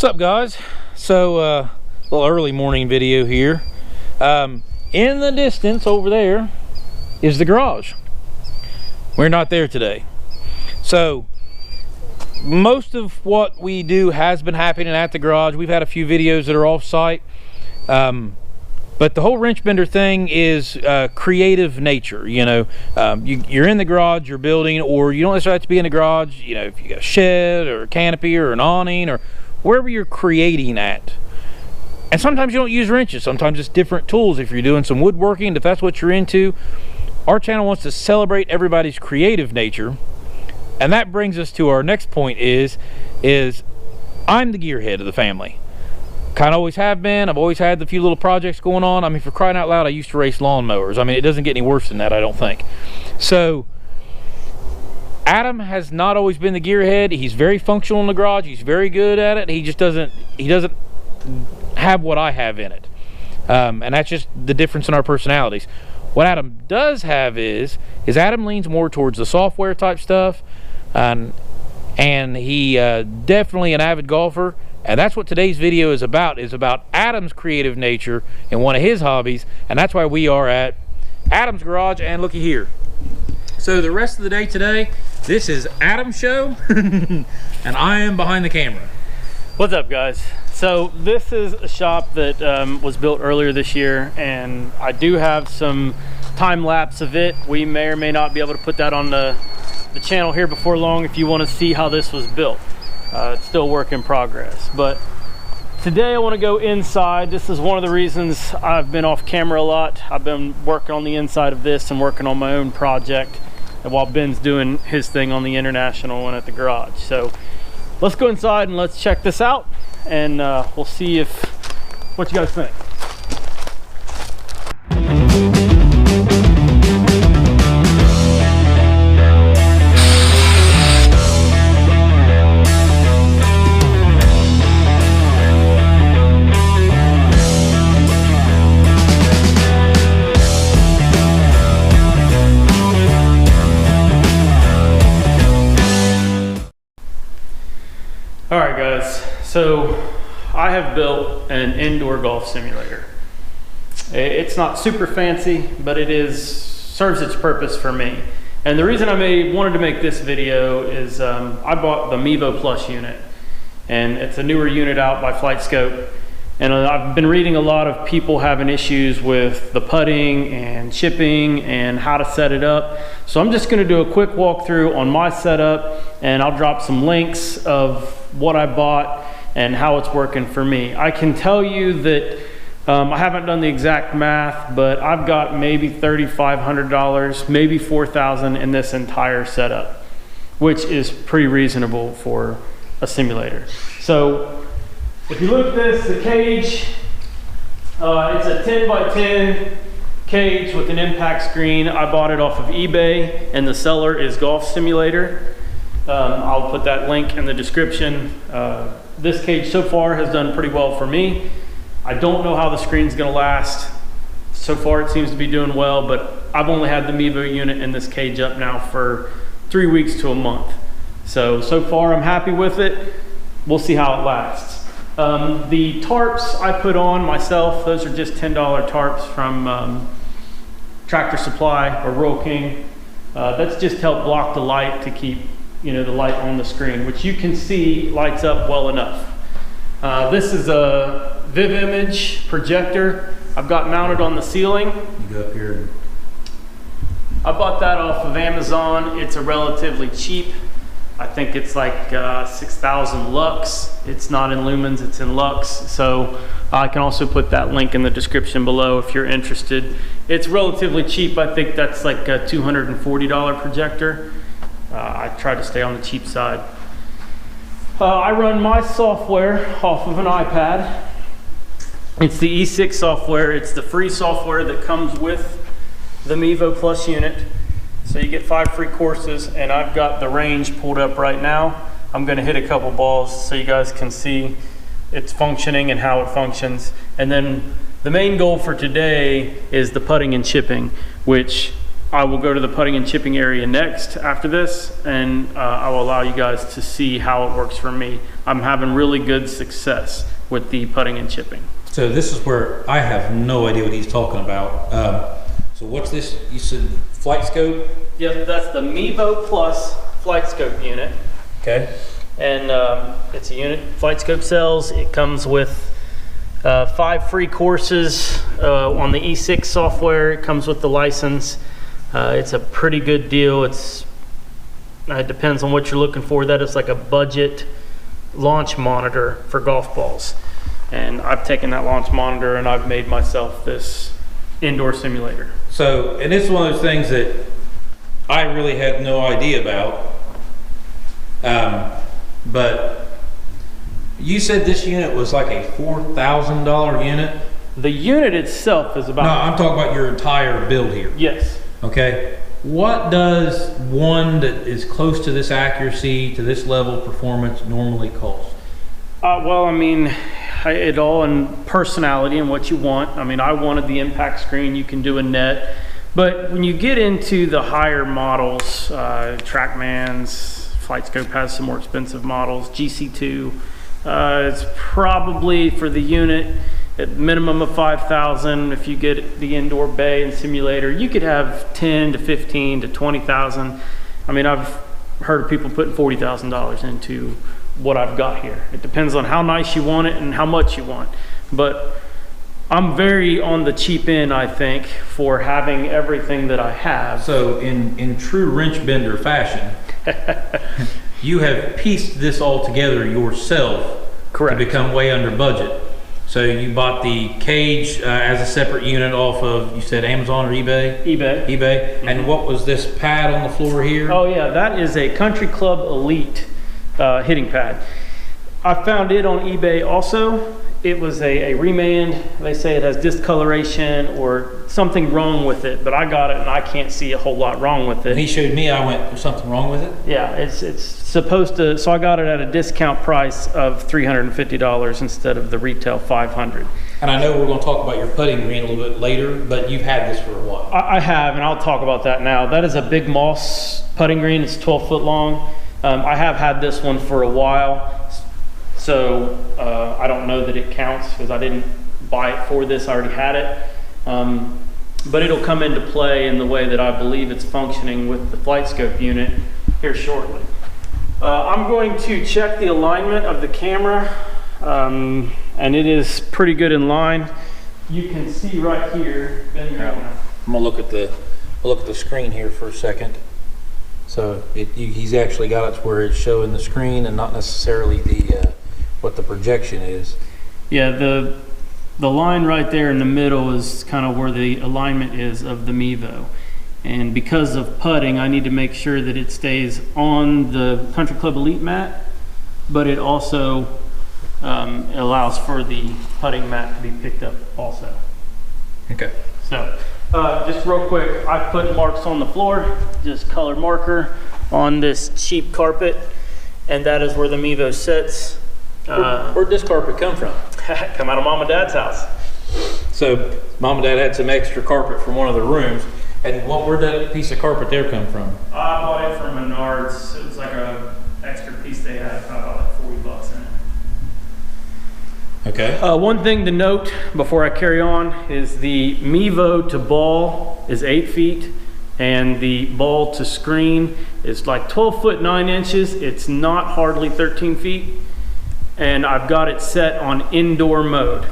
What's up, guys? So a little early morning video here. In the distance over there is the garage. We're not there today. So most of what we do has been happening at the garage. We've had a few videos that are off site, but the whole wrench bender thing is creative nature. You know, you're in the garage, you're building, or you don't necessarily have to be in the garage. You know, if you got a shed or a canopy or an awning or wherever you're creating at. And sometimes you don't use wrenches, sometimes it's different tools. If you're doing some woodworking, if that's what you're into, our channel wants to celebrate everybody's creative nature. And that brings us to our next point is I'm the gearhead of the family. Kind of always have been. I've always had the few little projects going on. I mean, for crying out loud, I used to race lawnmowers. I mean, it doesn't get any worse than that, I don't think. So Adam has not always been the gearhead. He's very functional in the garage. He's very good at it. He just doesn't have what I have in it. And that's just the difference in our personalities. What Adam does have is Adam leans more towards the software type stuff. And he definitely an avid golfer. And that's what today's video is about Adam's creative nature and one of his hobbies. And that's why we are at Adam's garage. And looky here. So the rest of the day today, this is Adam's show, and I am behind the camera. What's up, guys? So this is a shop that was built earlier this year, and I do have some time lapse of it. We may or may not be able to put that on the channel here before long if you want to see how this was built. It's still a work in progress, but today I want to go inside. This is one of the reasons I've been off camera a lot. I've been working on the inside of this and working on my own project, and while Ben's doing his thing on the international one at the garage. So let's go inside and let's check this out, and we'll see what you guys think. All right, guys, so I have built an indoor golf simulator. It's not super fancy, but it serves its purpose for me. And the reason I wanted to make this video is I bought the Mevo Plus unit, and it's a newer unit out by Flight Scope. And I've been reading a lot of people having issues with the putting and chipping and how to set it up. So I'm just gonna do a quick walkthrough on my setup, and I'll drop some links of what I bought and how it's working for me. I can tell you that I haven't done the exact math, but I've got maybe $3,500, maybe $4,000 in this entire setup, which is pretty reasonable for a simulator. So if you look at this, the cage, it's a 10 by 10 cage with an impact screen. I bought it off of eBay, and the seller is Golf Simulator. I'll put that link in the description. This cage so far has done pretty well for me. I don't know how the screen's gonna last. So far it seems to be doing well, but I've only had the Mevo unit in this cage up now for 3 weeks to a month. So far I'm happy with it. We'll see how it lasts. The tarps I put on myself, those are just $10 tarps from Tractor Supply or Royal King. That's just help block the light to keep the light on the screen, which you can see lights up well enough. This is a Viv Image projector I've got mounted on the ceiling. You go up here. I bought that off of Amazon. It's a relatively cheap. I think it's like 6,000 lux. It's not in lumens, it's in lux. So I can also put that link in the description below if you're interested. It's relatively cheap. I think that's like a $240 projector. I try to stay on the cheap side. I run my software off of an iPad. It's the E6 software. It's the free software that comes with the Mevo Plus unit. So you get 5 free courses, and I've got the range pulled up right now. I'm gonna hit a couple balls so you guys can see its functioning and how it functions. And then the main goal for today is the putting and chipping, which I will go to the putting and chipping area next after this, and I will allow you guys to see how it works for me. I'm having really good success with the putting and chipping. So this is where I have no idea what he's talking about. So what's this? You said flight scope? Yep, that's the Mevo Plus flight scope unit. Okay. And it's a unit flight scope sells. It comes with 5 free courses on the E6 software. It comes with the license. It's a pretty good deal. It depends on what you're looking for. That is like a budget launch monitor for golf balls. And I've taken that launch monitor and I've made myself this indoor simulator. So, and it's one of those things that I really had no idea about. But you said this unit was like a $4,000 unit? The unit itself is about... No, I'm talking about your entire build here. Yes. Okay. What does one that is close to this accuracy, to this level of performance normally cost? Well, I mean, it all in personality and what you want. I mean, I wanted the impact screen. You can do a net. But when you get into the higher models, TrackMan's, FlightScope has some more expensive models, GC2, it's probably for the unit at minimum of 5,000. If you get the indoor bay and simulator, you could have 10 to 15 to 20,000. I mean, I've heard of people putting $40,000 into what I've got here. It depends on how nice you want it and how much you want. But I'm very on the cheap end, I think, for having everything that I have. So in true wrench bender fashion, you have pieced this all together yourself. Correct. To become way under budget. So you bought the cage as a separate unit off of, you said Amazon or eBay? eBay. eBay. Mm-hmm. And what was this pad on the floor here? Oh yeah, that is a Country Club Elite hitting pad. I found it on eBay also. It was a remand. They say it has discoloration or something wrong with it, but I got it and I can't see a whole lot wrong with it. And he showed me, I went, there's something wrong with it? Yeah, it's supposed to, so I got it at a discount price of $350 instead of the retail $500. And I know we're going to talk about your putting green a little bit later, but you've had this for a while. I have, and I'll talk about that now. That is a big moss putting green. It's 12 foot long. I have had this one for a while. So I don't know that it counts because I didn't buy it for this, I already had it. But it'll come into play in the way that I believe it's functioning with the flight scope unit here shortly. I'm going to check the alignment of the camera and it is pretty good in line. You can see right here. Ben, I'm gonna look at the screen here for a second. So he's actually got it to where it's showing the screen and not necessarily the what the projection is. Yeah, the line right there in the middle is kind of where the alignment is of the Mevo. And because of putting, I need to make sure that it stays on the Country Club Elite mat, but it also allows for the putting mat to be picked up also. Okay. So, just real quick, I put marks on the floor, just colored marker on this cheap carpet, and that is where the Mevo sits. Where'd this carpet come from? Come out of Mom and Dad's house. So Mom and Dad had some extra carpet from one of the rooms. And where'd that piece of carpet there come from? I bought it from Menards. It was like a extra piece they had, about like 40 bucks in it. Okay. One thing to note before I carry on is the Mevo to ball is 8 feet and the ball to screen is like 12 foot 9 inches. It's not hardly 13 feet. And I've got it set on indoor mode.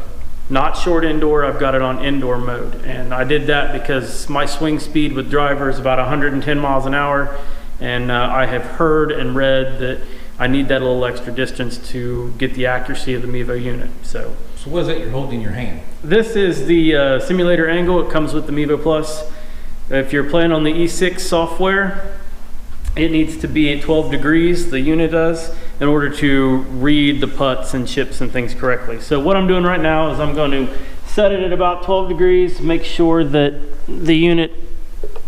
Not short indoor, I've got it on indoor mode. And I did that because my swing speed with driver is about 110 miles an hour. And I have heard and read that I need that little extra distance to get the accuracy of the Mevo unit. So what is that you're holding in your hand? This is the simulator angle. It comes with the Mevo Plus. If you're playing on the E6 software, it needs to be at 12 degrees, the unit does, in order to read the putts and chips and things correctly. So what I'm doing right now is I'm going to set it at about 12 degrees, make sure that the unit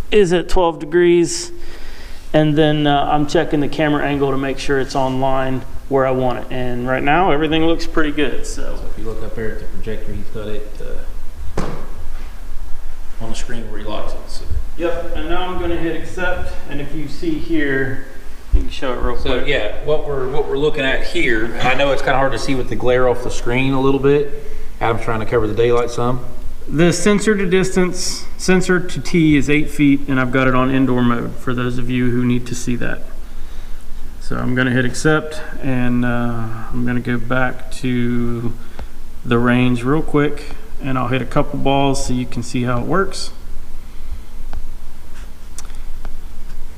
is at 12 degrees, and then I'm checking the camera angle to make sure it's on line where I want it. And right now, everything looks pretty good. So if you look up there at the projector, he's got it on the screen where he likes it. So Yep, and now I'm going to hit accept, and if you see here, you can show it real quick. So yeah, what we're looking at here, I know it's kind of hard to see with the glare off the screen a little bit. Adam's trying to cover the daylight some. The sensor to distance, sensor to tee is 8 feet, and I've got it on indoor mode for those of you who need to see that. So I'm going to hit accept, and I'm going to go back to the range real quick, and I'll hit a couple balls so you can see how it works.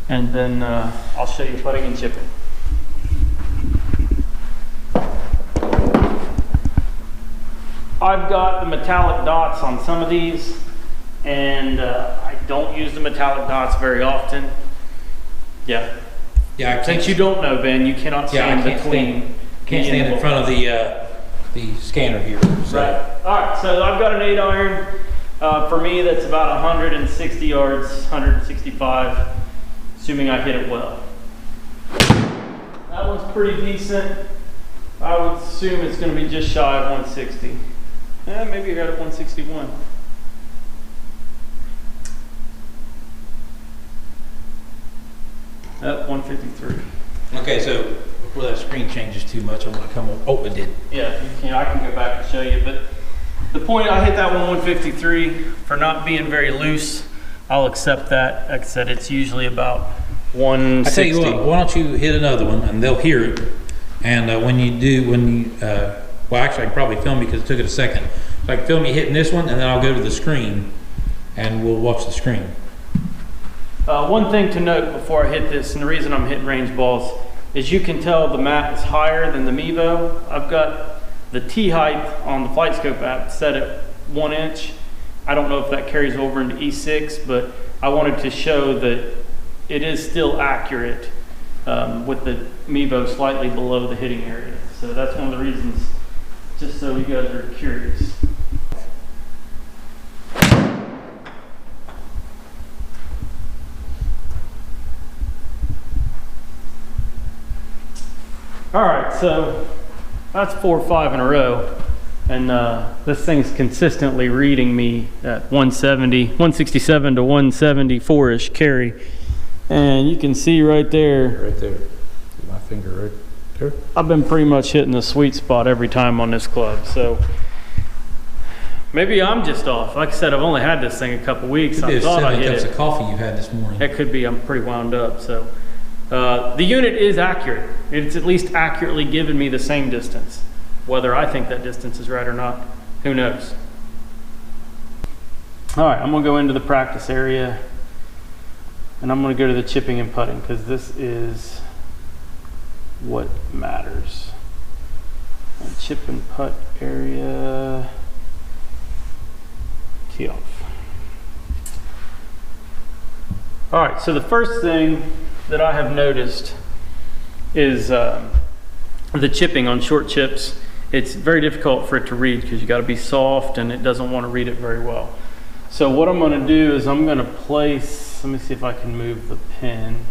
And then I'll show you putting and chipping. I've got the metallic dots on some of these, and I don't use the metallic dots very often. Yeah. Yeah, Since you don't know, Ben, you cannot stand between. Can't stand in front of the scanner here. So. Right. All right. So I've got an 8-iron. For me, that's about 160 yards, 165, assuming I hit it well. That one's pretty decent. I would assume it's going to be just shy of 160. Yeah, maybe I got it 161. At 153. Okay, so before that screen changes too much, I'm going to come over. Oh, it did. Yeah, I can go back and show you. But the point, I hit that one 153 for not being very loose. I'll accept that. Like I said, it's usually about 160. I tell you what, why don't you hit another one and they'll hear it. And well, actually, I can probably film because it took it a second. So I can film you hitting this one, and then I'll go to the screen, and we'll watch the screen. One thing to note before I hit this, and the reason I'm hitting range balls, is you can tell the mat is higher than the Mevo. I've got the tee height on the Flight Scope app set at 1 inch. I don't know if that carries over into E6, but I wanted to show that it is still accurate with the Mevo slightly below the hitting area. So that's one of the reasons, just so you guys are curious. All right, so that's 4 or 5 in a row, and this thing's consistently reading me at 167 to 174-ish carry, and you can see right there. Right there, my finger right there. I've been pretty much hitting the sweet spot every time on this club, so maybe I'm just off. Like I said, I've only had this thing a couple weeks. I thought I hit it. 7 cups of coffee you had this morning. It could be. I'm pretty wound up, so. The unit is accurate. It's at least accurately given me the same distance. Whether I think that distance is right or not, who knows? All right, I'm gonna go into the practice area and I'm gonna go to the chipping and putting because this is what matters. Chip and putt area, tee off. All right, so the first thing that I have noticed is the chipping on short chips. It's very difficult for it to read because you got to be soft and it doesn't want to read it very well. So what I'm going to do is I'm going to place, let me see if I can move the pin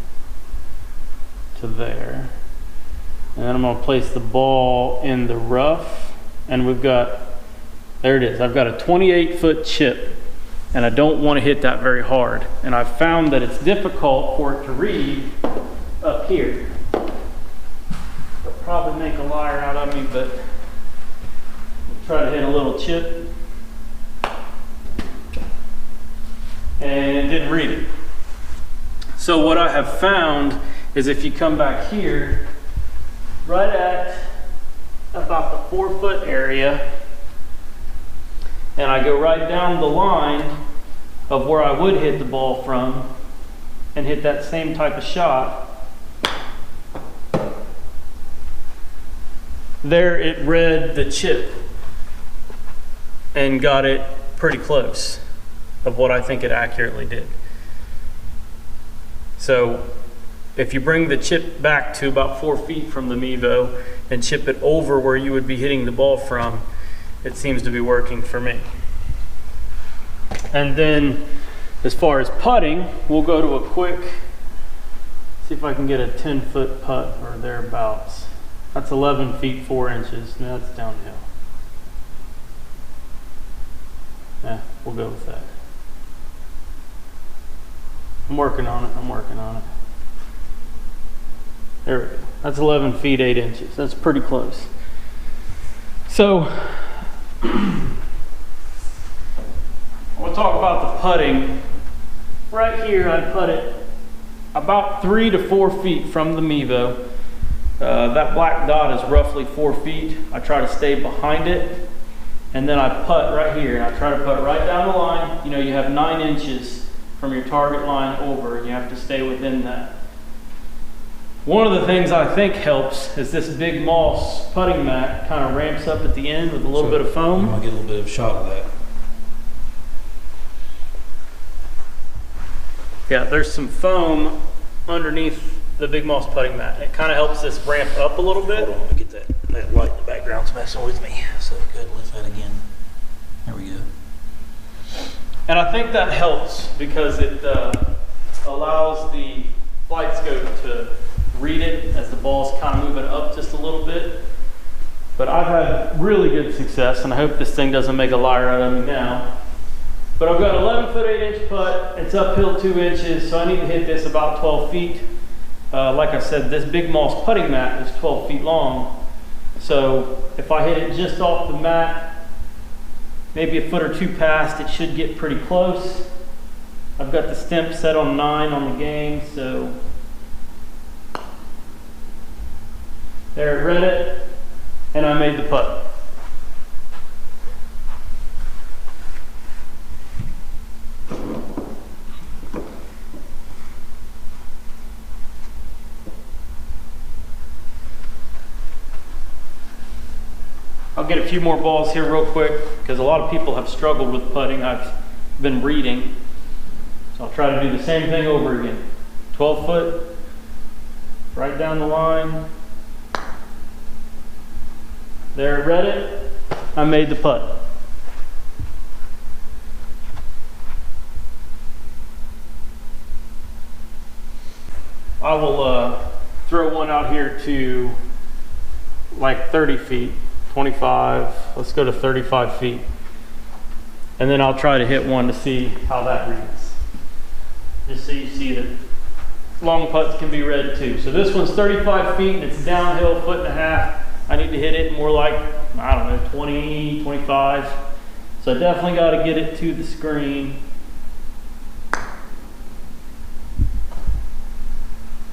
to there. And then I'm going to place the ball in the rough, and we've got, there it is. I've got a 28-foot chip, and I don't want to hit that very hard. And I've found that it's difficult for it to read up here. They'll probably make a liar out of me, but we'll try to hit a little chip. And it didn't read it. So what I have found is if you come back here, right at about the 4-foot area, and I go right down the line of where I would hit the ball from and hit that same type of shot, there it read the chip and got it pretty close of what I think it accurately did. So if you bring the chip back to about 4 feet from the Mevo and chip it over where you would be hitting the ball from, it seems to be working for me. And then as far as putting, we'll go to a quick, see if I can get a 10-foot putt or thereabouts. That's 11 feet 4 inches. Now it's downhill. Yeah, we'll go with that. I'm working on it. I'm working on it. There we go. That's 11 feet 8 inches. That's pretty close. So we'll talk about the putting. Right here, I put it about 3 to 4 feet from the Mevo. That black dot is roughly 4 feet. I try to stay behind it, and then I putt right here. And I try to putt right down the line. You know, you have 9 inches from your target line over, and you have to stay within that. One of the things I think helps is this big moss putting mat kind of ramps up at the end with a little bit of foam. I'm gonna get a little bit of a shot of that. Yeah, there's some foam underneath the big moss putting mat. It kind of helps this ramp up a little bit. Hold on, let me get that light in the background's messing with me. So go ahead and lift that again. There we go. And I think that helps because it allows the flight scope to read it as the ball's kind of moving up just a little bit. But I've had really good success, and I hope this thing doesn't make a liar out of me now. But I've got 11 foot 8 inch putt. It's uphill 2 inches, so I need to hit this about 12 feet. Like I said, this big moss putting mat is 12 feet long. So if I hit it just off the mat, maybe a foot or two past, it should get pretty close. I've got the stimp set on 9 on the game, so there it read it, and I made the putt. I'll get a few more balls here real quick because a lot of people have struggled with putting. I've been reading. So I'll try to do the same thing over again. 12 foot, right down the line. There it read it. I made the putt. I will throw one out here to like 30 feet. 25, let's go to 35 feet. And then I'll try to hit one to see how that reads. Just so you see that long putts can be read too. So this one's 35 feet and it's downhill, 1.5 feet. I need to hit it more like, I don't know, 20, 25. So I definitely got to get it to the screen.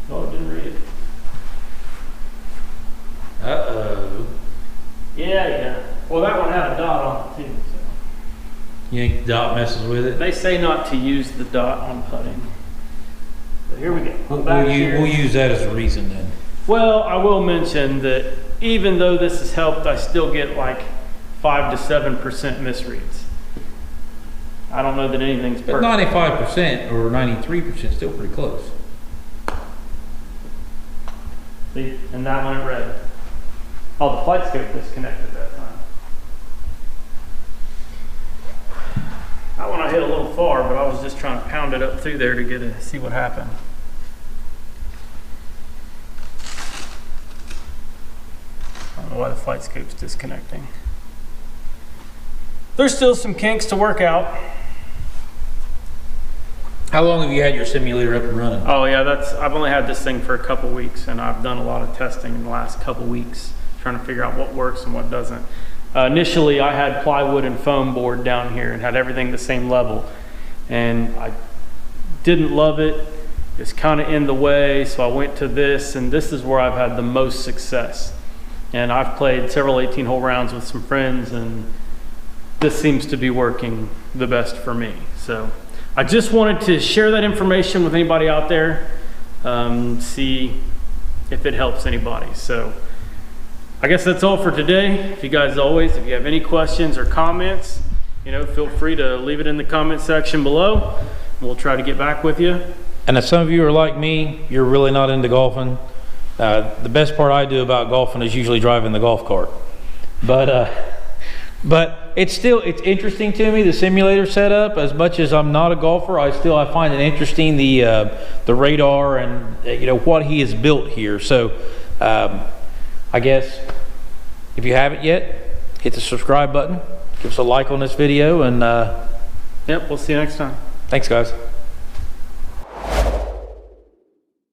Oh, it didn't read it. Uh-oh. Yeah. Well, that one had a dot on it too. So. You think the dot messes with it? They say not to use the dot on putting. But here we go. We'll use that as a reason then. Well, I will mention that even though this has helped, I still get like 5 to 7% misreads. I don't know that anything's perfect. But 95% or 93% is still pretty close. See, and that one it read. Oh, the flight scope disconnected that time. That one I hit a little far, but I was just trying to pound it up through there to see what happened. I don't know why the flight scope's disconnecting. There's still some kinks to work out. How long have you had your simulator up and running? Oh yeah, I've only had this thing for a couple weeks, and I've done a lot of testing in the last couple weeks, trying to figure out what works and what doesn't. Initially, I had plywood and foam board down here and had everything the same level, and I didn't love it. It's kind of in the way, so I went to this, and this is where I've had the most success. And I've played several 18-hole rounds with some friends, and this seems to be working the best for me. So I just wanted to share that information with anybody out there, see if it helps anybody. So I guess that's all for today. If you guys always, if you have any questions or comments, feel free to leave it in the comment section below. We'll try to get back with you. And if some of you are like me, you're really not into golfing, the best part I do about golfing is usually driving the golf cart. But it's interesting to me, the simulator setup. As much as I'm not a golfer, I find it interesting, the radar and what he has built here. So I guess if you haven't yet, hit the subscribe button, give us a like on this video, and yep, we'll see you next time. Thanks guys.